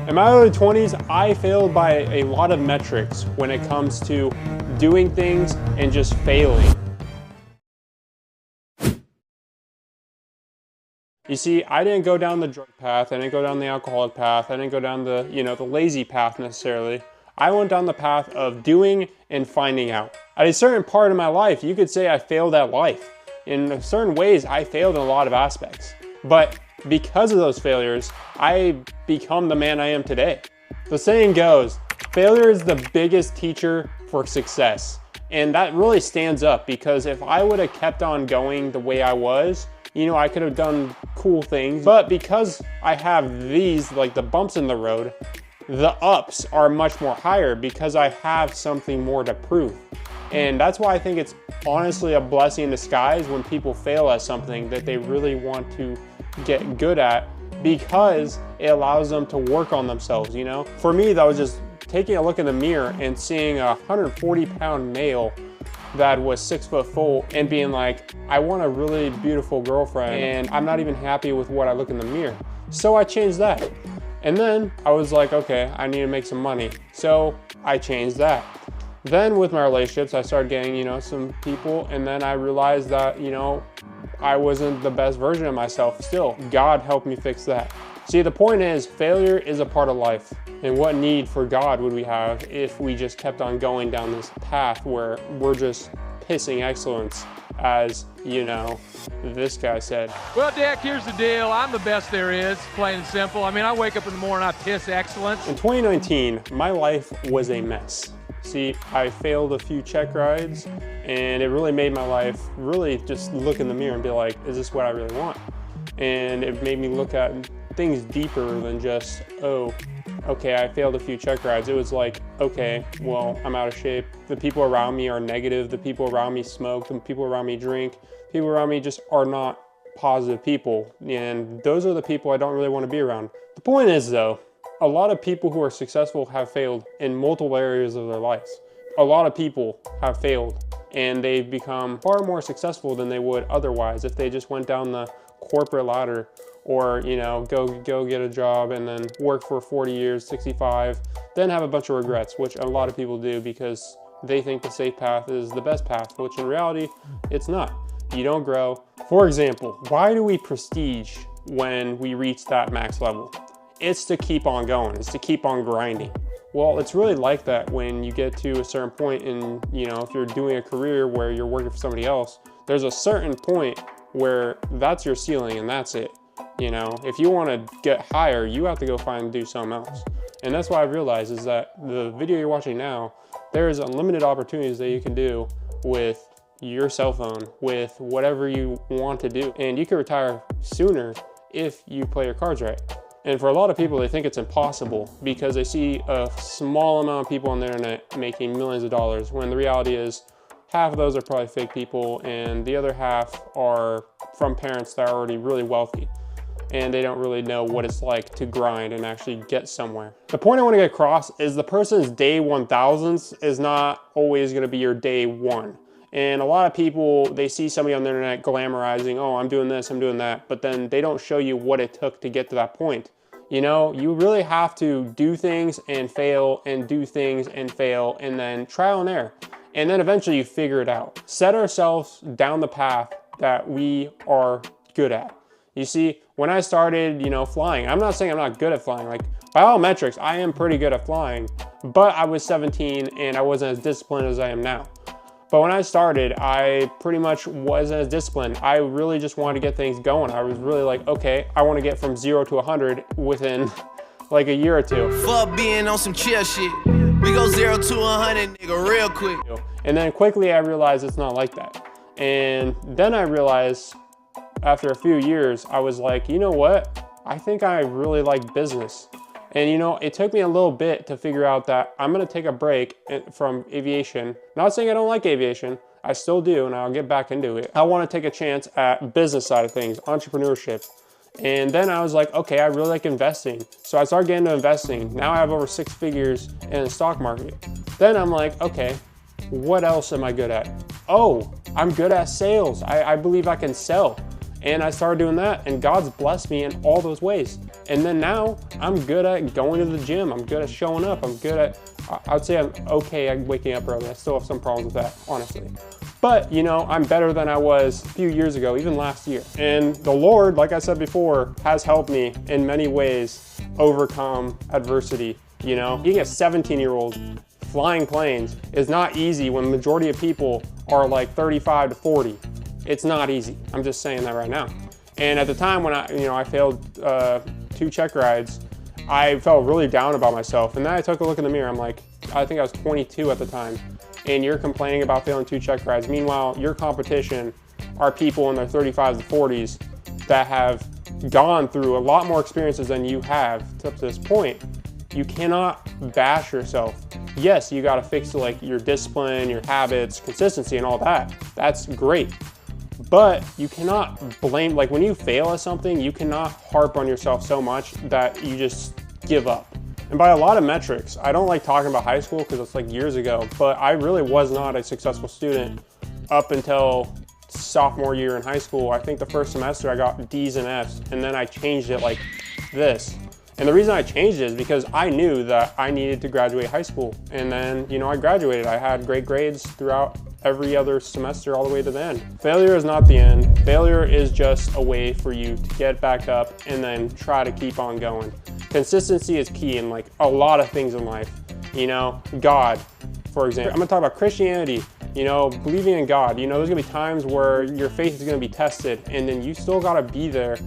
In my early 20s, I failed by a lot of metrics when it comes to doing things and just failing. You see, I didn't go down the drug path, I didn't go down the alcoholic path, I didn't go down the, the lazy path necessarily. I went down the path of doing and finding out. At a certain part of my life, you could say I failed at life. In certain ways, I failed in a lot of aspects. But because of those failures, I become the man I am today. The saying goes, failure is the biggest teacher for success. And that really stands up because if I would have kept on going the way I was, I could have done cool things. But because I have these, like the bumps in the road, the ups are much more higher because I have something more to prove. And that's why I think it's honestly a blessing in disguise when people fail at something that they really want to get good at, because it allows them to work on themselves, For me, that was just taking a look in the mirror and seeing a 140-pound male that was 6 foot full and being like, I want a really beautiful girlfriend and I'm not even happy with what I look in the mirror. So I changed that. And then I was like, okay, I need to make some money. So I changed that. Then with my relationships, I started getting, some people, and then I realized that, I wasn't the best version of myself still. God helped me fix that. See, the point is, failure is a part of life. And what need for God would we have if we just kept on going down this path where we're just pissing excellence, as, this guy said. Well, Dick, here's the deal. I'm the best there is, plain and simple. I mean, I wake up in the morning, I piss excellence. In 2019, my life was a mess. See, I failed a few check rides, and it really made my life really just look in the mirror and be like, is this what I really want? And it made me look at things deeper than just, oh, okay, I failed a few check rides. It was like, okay, well, I'm out of shape. The people around me are negative. The people around me smoke. The people around me drink. People around me just are not positive people. And those are the people I don't really want to be around. The point is, though, a lot of people who are successful have failed in multiple areas of their lives. A lot of people have failed and they've become far more successful than they would otherwise if they just went down the corporate ladder or, go get a job and then work for 40 years, 65, then have a bunch of regrets, which a lot of people do because they think the safe path is the best path, which in reality, it's not. You don't grow. For example, why do we prestige when we reach that max level? It's to keep on going, it's to keep on grinding. Well, it's really like that when you get to a certain point in, if you're doing a career where you're working for somebody else, there's a certain point where that's your ceiling and that's it. If you want to get higher, you have to go find and do something else. And that's what I realized is that the video you're watching now, there's unlimited opportunities that you can do with your cell phone, with whatever you want to do. And you can retire sooner if you play your cards right. And for a lot of people, they think it's impossible because they see a small amount of people on the internet making millions of dollars, when the reality is half of those are probably fake people and the other half are from parents that are already really wealthy and they don't really know what it's like to grind and actually get somewhere. The point I want to get across is the person's day 1000s is not always going to be your day one. And a lot of people, they see somebody on the internet glamorizing, oh, I'm doing this, I'm doing that, but then they don't show you what it took to get to that point. You really have to do things and fail and do things and fail and then trial and error. And then eventually you figure it out. Set ourselves down the path that we are good at. You see, when I started, flying, I'm not saying I'm not good at flying. Like, by all metrics, I am pretty good at flying, but I was 17 and I wasn't as disciplined as I am now. But when I started, I pretty much wasn't as disciplined. I really just wanted to get things going. I was really like, okay, I want to get from 0 to 100 within like a year or two. Fuck being on some chill shit. We go 0 to 100, nigga, real quick. And then quickly I realized it's not like that. And then I realized after a few years, I was like, you know what? I think I really like business. And it took me a little bit to figure out that I'm gonna take a break from aviation. Not saying I don't like aviation, I still do, and I'll get back into it. I wanna take a chance at business side of things, entrepreneurship. And then I was like, okay, I really like investing. So I started getting into investing. Now I have over 6 figures in the stock market. Then I'm like, okay, what else am I good at? Oh, I'm good at sales. I believe I can sell. And I started doing that, and God's blessed me in all those ways. And then now I'm good at going to the gym. I'm good at showing up. I'm good at, I'd say I'm okay at waking up early. I still have some problems with that, honestly. But, you know, I'm better than I was a few years ago, even last year. And the Lord, like I said before, has helped me in many ways overcome adversity. You know, being a 17-year-old flying planes is not easy when the majority of people are like 35 to 40. It's not easy. I'm just saying that right now. And at the time when I failed 2 check rides, I felt really down about myself. And then I took a look in the mirror. I'm like, I think I was 22 at the time. And you're complaining about failing 2 check rides. Meanwhile, your competition are people in their 35s to 40s that have gone through a lot more experiences than you have up to this point. You cannot bash yourself. Yes, you gotta fix like your discipline, your habits, consistency, and all that. That's great. But you cannot blame, like when you fail at something, you cannot harp on yourself so much that you just give up. And by a lot of metrics, I don't like talking about high school because it's like years ago, but I really was not a successful student up until sophomore year in high school. I think the first semester I got D's and F's, and then I changed it like this. And the reason I changed it is because I knew that I needed to graduate high school. And then, you know, I graduated. I had great grades throughout every other semester all the way to the end. Failure is not the end. Failure is just a way for you to get back up and then try to keep on going. Consistency is key in like a lot of things in life. You know, God, for example. I'm gonna talk about Christianity, you know, believing in God. You know, there's gonna be times where your faith is gonna be tested, and then you still gotta be there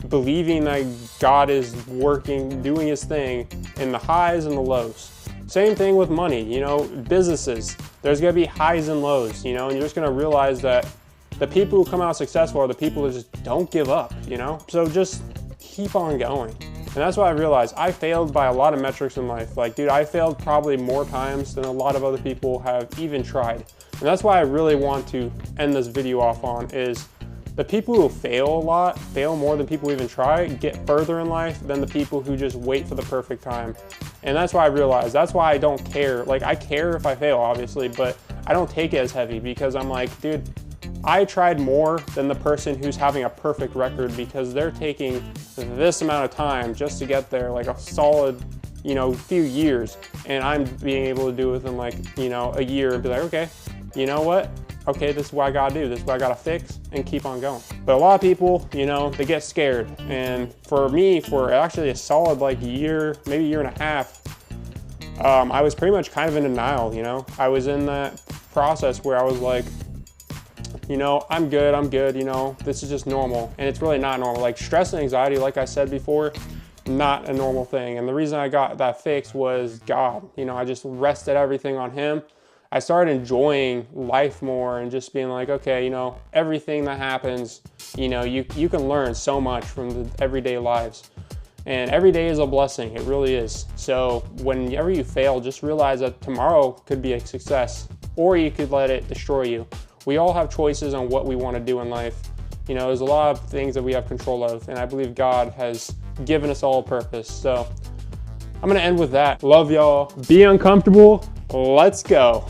believing that God is working, doing his thing in the highs and the lows. Same thing with money, you know, businesses. There's gonna be highs and lows, you know, and you're just gonna realize that the people who come out successful are the people that just don't give up, you know? So just keep on going. And that's what I realized. I failed by a lot of metrics in life. Like, dude, I failed probably more times than a lot of other people have even tried. And that's why I really want to end this video off on is the people who fail a lot, fail more than people who even try, get further in life than the people who just wait for the perfect time. And that's why I realized, that's why I don't care. Like, I care if I fail, obviously, but I don't take it as heavy because I'm like, dude, I tried more than the person who's having a perfect record because they're taking this amount of time just to get there, like a solid, you know, few years. And I'm being able to do it within like, you know, a year and be like, okay, you know what? Okay, this is what I gotta do. This is what I gotta fix and keep on going. But a lot of people, you know, they get scared. And for me, for actually a solid like year, maybe year and a half, I was pretty much kind of in denial, you know? I was in that process where I was like, you know, I'm good, you know, this is just normal. And it's really not normal. Like stress and anxiety, like I said before, not a normal thing. And the reason I got that fixed was God. You know, I just rested everything on him. I started enjoying life more and just being like, okay, you know, everything that happens, you know, you can learn so much from the everyday lives. And every day is a blessing, it really is. So whenever you fail, just realize that tomorrow could be a success or you could let it destroy you. We all have choices on what we want to do in life. You know, there's a lot of things that we have control of, and I believe God has given us all a purpose. So I'm gonna end with that. Love y'all. Be uncomfortable. Let's go.